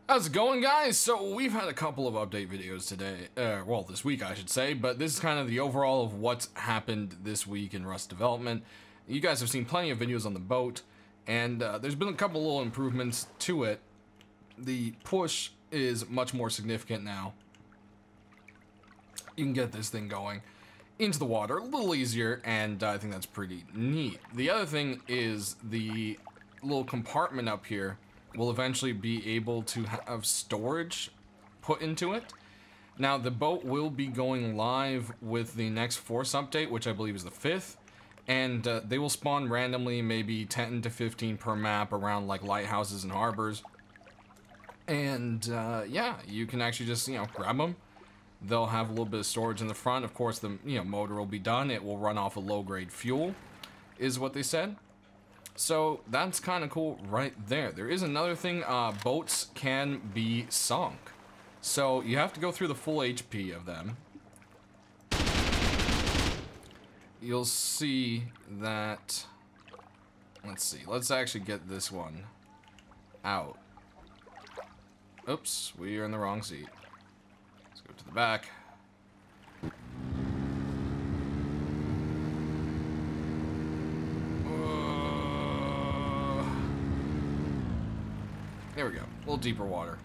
How's it going, guys? So we've had a couple of update videos today, well, this week I should say, but this is kind of the overall of what's happened this week in Rust development. You guys have seen plenty of videos on the boat, and there's been a couple little improvements to it. The push is much more significant now. You can get this thing going into the water a little easier, and I think that's pretty neat. The other thing is the little compartment up here will eventually be able to have storage put into it. Now, the boat will be going live with the next Force update, which I believe is the 5th, and they will spawn randomly, maybe 10 to 15 per map around like lighthouses and harbors. And yeah, you can actually just, grab them. They'll have a little bit of storage in the front. Of course, the motor will be done. It will run off of low-grade fuel, is what they said. So that's kind of cool right there. There is another thing, boats can be sunk. So you have to go through the full HP of them. You'll see that, let's see, let's actually get this one out. Oops, we are in the wrong seat. Let's go to the back. There we go, a little deeper water.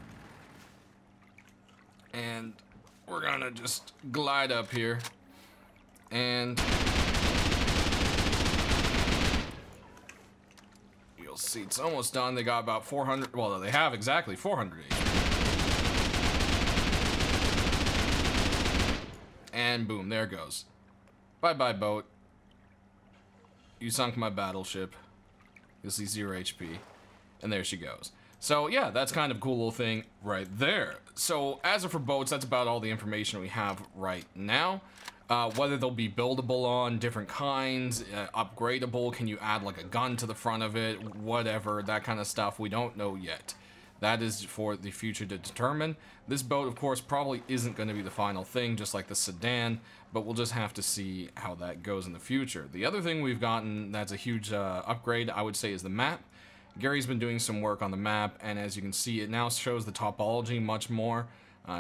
And we're gonna just glide up here. And you'll see it's almost done. They got about 400, well, they have exactly 400 HP. And boom, there it goes. Bye-bye, boat. You sunk my battleship. You'll see 0 HP. And there she goes. So yeah, that's kind of a cool little thing right there. So as of for boats, that's about all the information we have right now. Whether they'll be buildable on different kinds, upgradable, can you add like a gun to the front of it, whatever, that kind of stuff, we don't know yet. That is for the future to determine. This boat, of course, probably isn't going to be the final thing, just like the sedan, but we'll just have to see how that goes in the future. The other thing we've gotten that's a huge upgrade, I would say, is the map. Gary's been doing some work on the map, and as you can see, it now shows the topology much more.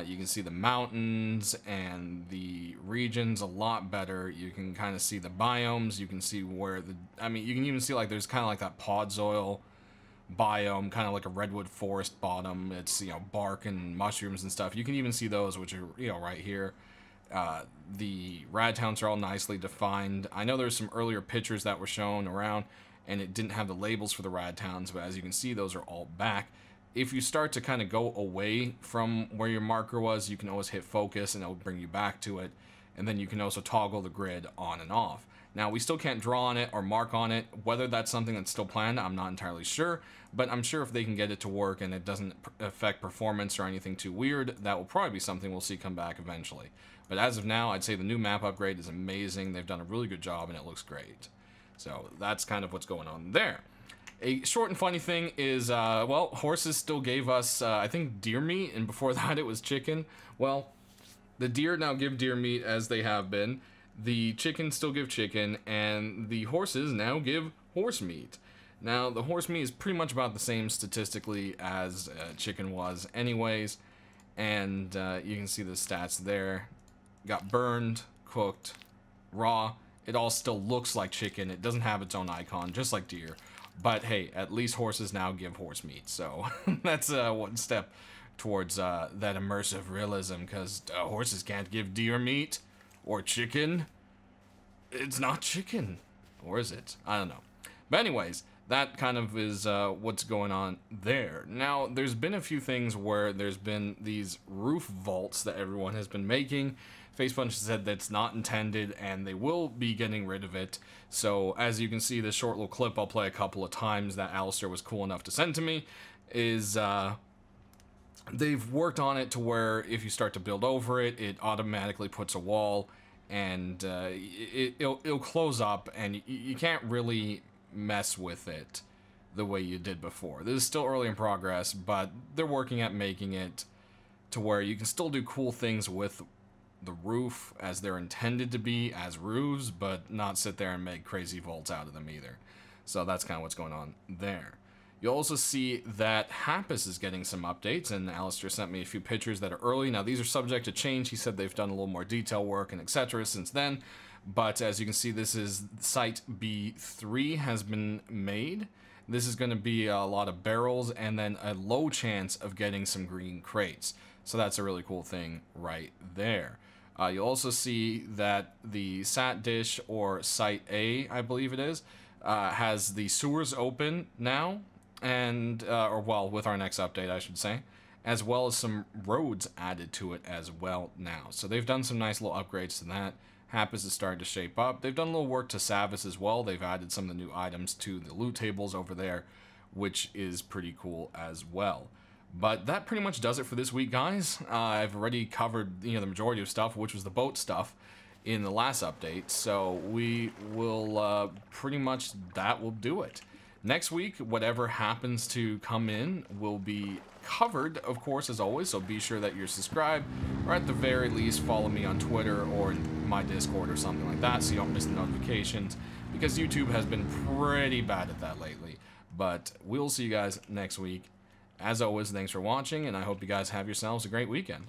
You can see the mountains and the regions a lot better. You can kind of see the biomes. You can see where the, you can even see like there's kind of like that podzoil biome, kind of like a redwood forest bottom. It's, bark and mushrooms and stuff. You can even see those, which are, right here. The rad towns are all nicely defined. I know there's some earlier pictures that were shown around, and it didn't have the labels for the rad towns, but as you can see, those are all back. If you start to kind of go away from where your marker was, you can always hit focus and it'll bring you back to it. And then you can also toggle the grid on and off. Now, we still can't draw on it or mark on it. Whether that's something that's still planned, I'm not entirely sure. But I'm sure if they can get it to work and it doesn't affect performance or anything too weird, that will probably be something we'll see come back eventually. But as of now, I'd say the new map upgrade is amazing. They've done a really good job and it looks great. So that's kind of what's going on there. A short and funny thing is, well, horses still gave us, I think, deer meat, and before that it was chicken. Well, the deer now give deer meat as they have been. The chickens still give chicken, and the horses now give horse meat. Now, the horse meat is pretty much about the same statistically as chicken was anyways, and you can see the stats there. Got burned, cooked, raw. It all still looks like chicken. It doesn't have its own icon, just like deer. But hey, at least horses now give horse meat, so that's one step towards that immersive realism, because horses can't give deer meat or chicken. It's not chicken, or is it? I don't know. But anyways, that kind of is what's going on there. Now, there's been a few things where there's been these roof vaults that everyone has been making. Facepunch said that's not intended, and they will be getting rid of it. So, as you can see, this short little clip I'll play a couple of times that Alistair was cool enough to send to me, is they've worked on it to where if you start to build over it, it automatically puts a wall, and it'll close up, and you can't really mess with it the way you did before. This is still early in progress, but they're working at making it to where you can still do cool things with the roof as they're intended to be as roofs, but not sit there and make crazy vaults out of them either. So that's kind of what's going on there. You'll also see that Happus is getting some updates, and Alistair sent me a few pictures that are early. Now, these are subject to change. He said they've done a little more detail work and etc. since then. But as you can see, this is Site B3 has been made. This is going to be a lot of barrels and then a low chance of getting some green crates. So that's a really cool thing right there. You'll also see that the Sat Dish, or Site A, I believe it is, has the sewers open now. And, or well, with our next update, I should say, as well as some roads added to it as well now. So they've done some nice little upgrades to that. Happus is starting to shape up. They've done a little work to Savis as well. They've added some of the new items to the loot tables over there, which is pretty cool as well. But that pretty much does it for this week, guys. I've already covered, the majority of stuff, which was the boat stuff in the last update. So we will pretty much, that will do it. Next week, whatever happens to come in will be covered, of course, as always, so be sure that you're subscribed, or at the very least, follow me on Twitter or in my Discord or something like that, so you don't miss the notifications, because YouTube has been pretty bad at that lately. But we'll see you guys next week. As always, thanks for watching, and I hope you guys have yourselves a great weekend.